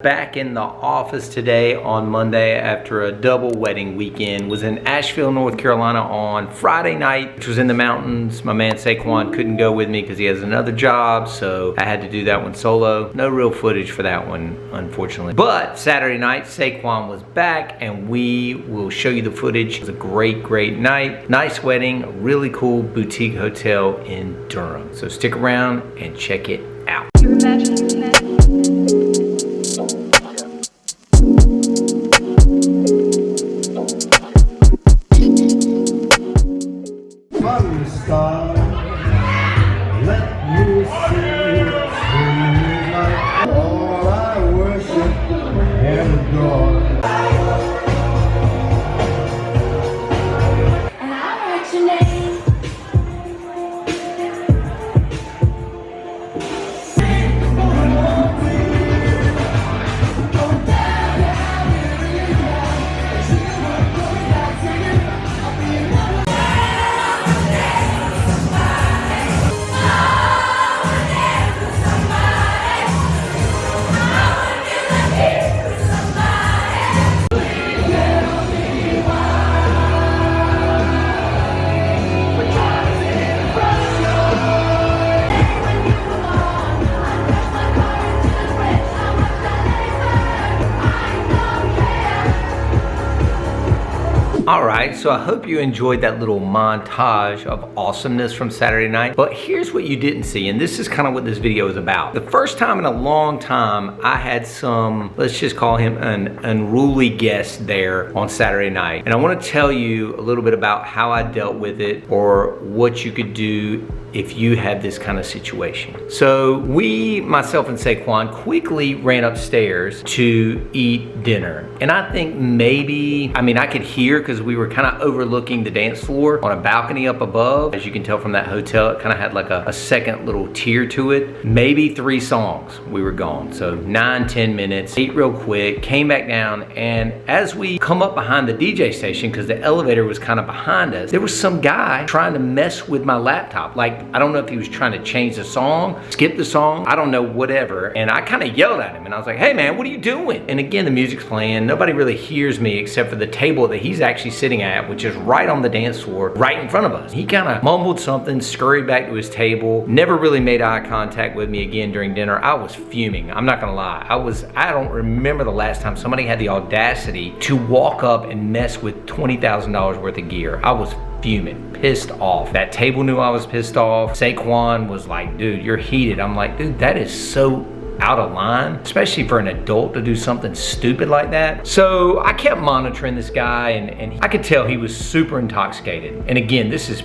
Back in the office today on Monday after a double wedding weekend. Was in Asheville, North Carolina on Friday night, which was in the mountains. My man Saquon couldn't go with me because he has another job, so I had to do that one solo. No real footage for that one, unfortunately. But Saturday night, Saquon was back and we will show you the footage. It was a great night. Nice wedding, a really cool boutique hotel in Durham. So stick around and check it out. Bunn star, let me see tonight. All I worship and adore. And I write your name. Alright, so I hope you enjoyed that little montage of awesomeness from Saturday night. But here's what you didn't see, and this is kind of what this video is about. The first time in a long time, I had some, let's just call him an unruly guest there on Saturday night. And I want to tell you a little bit about how I dealt with it, or what you could do if you had this kind of situation. So we, myself and Saquon, quickly ran upstairs to eat dinner. And I think maybe, I could hear because we were kind of overlooking the dance floor on a balcony up above. As you can tell from that hotel, it kind of had like a second little tier to it. Maybe 3 songs, we were gone. So 9-10 minutes, ate real quick, came back down, and as we come up behind the DJ station, because the elevator was kind of behind us, there was some guy trying to mess with my laptop. Like, I don't know if he was trying to change the song, skip the song, I don't know, whatever. And I kind of yelled at him and I was like, hey man, what are you doing? And again, the music's playing. Nobody really hears me except for the table that he's actually sitting at, which is right on the dance floor, right in front of us. He kind of mumbled something, scurried back to his table, never really made eye contact with me again during dinner. I was fuming, I'm not gonna lie. I don't remember the last time somebody had the audacity to walk up and mess with $20,000 worth of gear. I was fuming, pissed off. That table knew I was pissed off. Saquon was like, dude, you're heated. I'm like, dude, that is so out of line, especially for an adult to do something stupid like that. So I kept monitoring this guy, and I could tell he was super intoxicated. And again, this is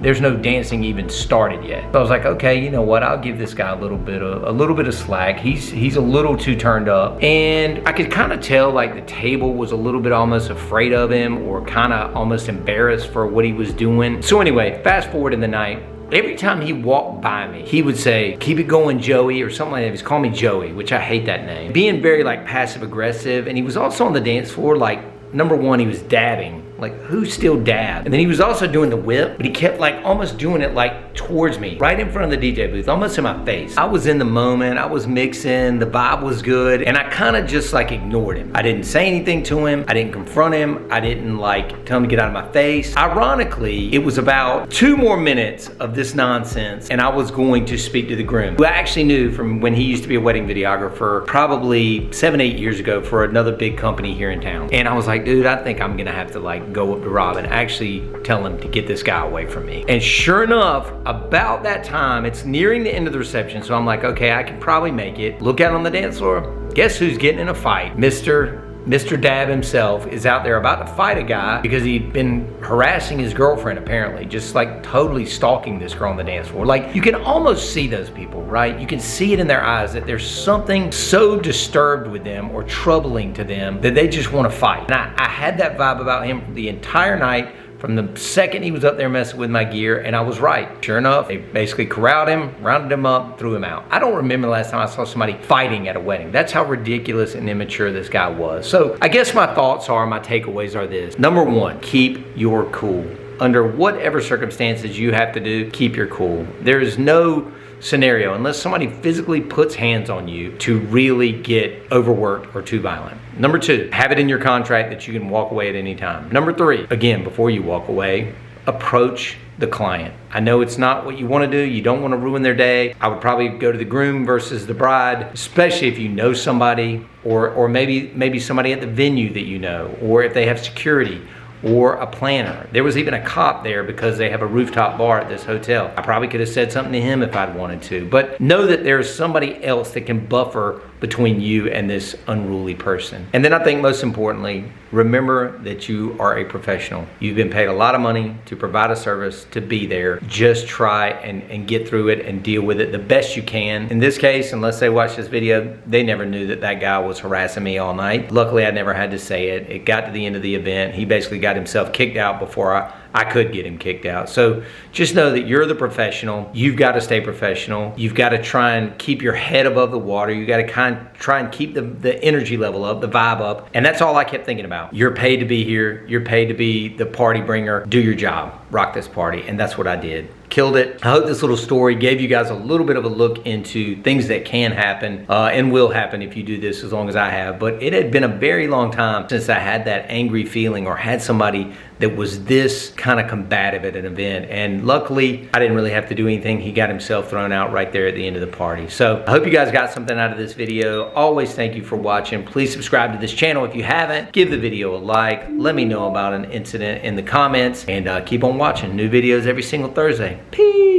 there's no dancing even started yet. So I was like, okay, you know what? I'll give this guy a little bit of slack. He's a little too turned up. And I could kind of tell like the table was a little bit almost afraid of him, or kind of almost embarrassed for what he was doing. So anyway, fast forward in the night. Every time he walked by me, he would say, keep it going, Joey, or something like that. He was calling me Joey, which I hate that name. Being very like passive aggressive, and he was also on the dance floor, like, number one, he was dabbing. Like, who still dabbed? And then he was also doing the whip, but he kept like almost doing it like towards me, right in front of the DJ booth, almost in my face. I was in the moment, I was mixing, the vibe was good, and I kind of just like ignored him. I didn't say anything to him, I didn't confront him, I didn't like tell him to get out of my face. Ironically, it was about 2 more minutes of this nonsense, and I was going to speak to the groom, who I actually knew from when he used to be a wedding videographer probably 7-8 years ago for another big company here in town. And I was like, dude, I think I'm gonna have to like go up to Rob and actually tell him to get this guy away from me. And sure enough, about that time, it's nearing the end of the reception, so I'm like, okay, I can probably make it. Look out on the dance floor. Guess who's getting in a fight? Mr. Dab himself is out there about to fight a guy because he'd been harassing his girlfriend, apparently, just like totally stalking this girl on the dance floor. Like, you can almost see those people, right? You can see it in their eyes that there's something so disturbed with them or troubling to them that they just want to fight. And I had that vibe about him the entire night, from the second he was up there messing with my gear, and I was right. Sure enough, they basically corralled him, rounded him up, threw him out. I don't remember the last time I saw somebody fighting at a wedding. That's how ridiculous and immature this guy was. So I guess my takeaways are this. Number 1, keep your cool. Under whatever circumstances you have to do, keep your cool. There is no scenario unless somebody physically puts hands on you to really get overworked or too violent. Number 2, have it in your contract that you can walk away at any time. Number 3, again, before you walk away, approach the client. I know it's not what you want to do. You don't want to ruin their day. I would probably go to the groom versus the bride, especially if you know somebody or maybe somebody at the venue that you know, or if they have security or a planner. There was even a cop there because they have a rooftop bar at this hotel. I probably could have said something to him if I'd wanted to, but know that there's somebody else that can buffer between you and this unruly person. And then I think most importantly, remember that you are a professional. You've been paid a lot of money to provide a service, to be there. Just try and get through it and deal with it the best you can. In this case, unless they watched this video, they never knew that that guy was harassing me all night. Luckily, I never had to say it. It got to the end of the event. He basically got himself kicked out before I could get him kicked out. So just know that you're the professional. You've got to stay professional. You've got to try and keep your head above the water. You got to try and keep the energy level up, the vibe up. And that's all I kept thinking about. You're paid to be here. You're paid to be the party bringer. Do your job. Rock this party. And that's what I did. Killed it. I hope this little story gave you guys a little bit of a look into things that can happen and will happen if you do this, as long as I have. But it had been a very long time since I had that angry feeling or had somebody that was this kind of combative at an event. And luckily, I didn't really have to do anything. He got himself thrown out right there at the end of the party. So I hope you guys got something out of this video. Always thank you for watching. Please subscribe to this channel if you haven't. Give the video a like. Let me know about an incident in the comments. And keep on watching. New videos every single Thursday. Peace.